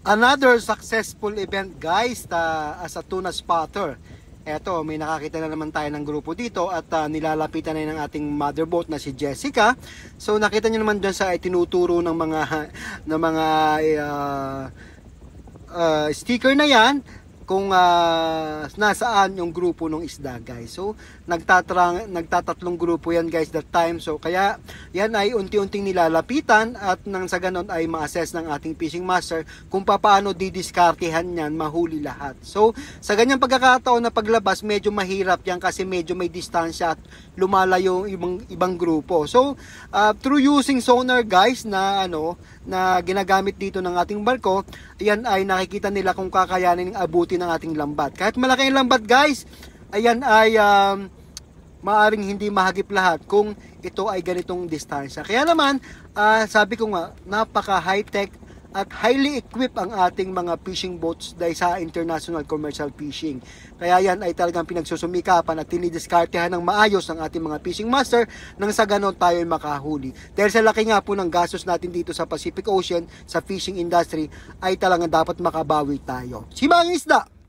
Another successful event guys as a tuna spotter. Eto, may nakakita na naman tayo ng grupo dito at nilalapitan na ng ating mother boat na si Jessica. So nakita niyo naman dyan sa tinuturo ng mga uh, sticker na yan kung nasaan yung grupo ng isda guys. So nagtatatlong grupo yan guys that time. So kaya yan ay unti-unting nilalapitan at nang sa ganon ay ma-assess ng ating fishing master kung paano didiskartehan yan mahuli lahat. So sa ganyang pagkakataon na paglabas medyo mahirap yan kasi medyo may distansya at lumalayo yung ibang grupo. So through using sonar guys na na ginagamit dito ng ating barko, ayan ay nakikita nila kung kakayanin ng abuti ng ating lambat. Kahit malaki ang lambat guys, ayan ay maaring hindi mahagip lahat kung ito ay ganitong distansya. Kaya naman, sabi ko nga, napaka high-tech at highly equipped ang ating mga fishing boats dahil sa international commercial fishing. Kaya yan ay talagang pinagsusumikapan at tinidiskartehan ng maayos ng ating mga fishing master nang sa ganon tayo ay makahuli. Dahil sa laki nga po ng gastos natin dito sa Pacific Ocean, sa fishing industry, ay talagang dapat makabawi tayo. Simangang isda!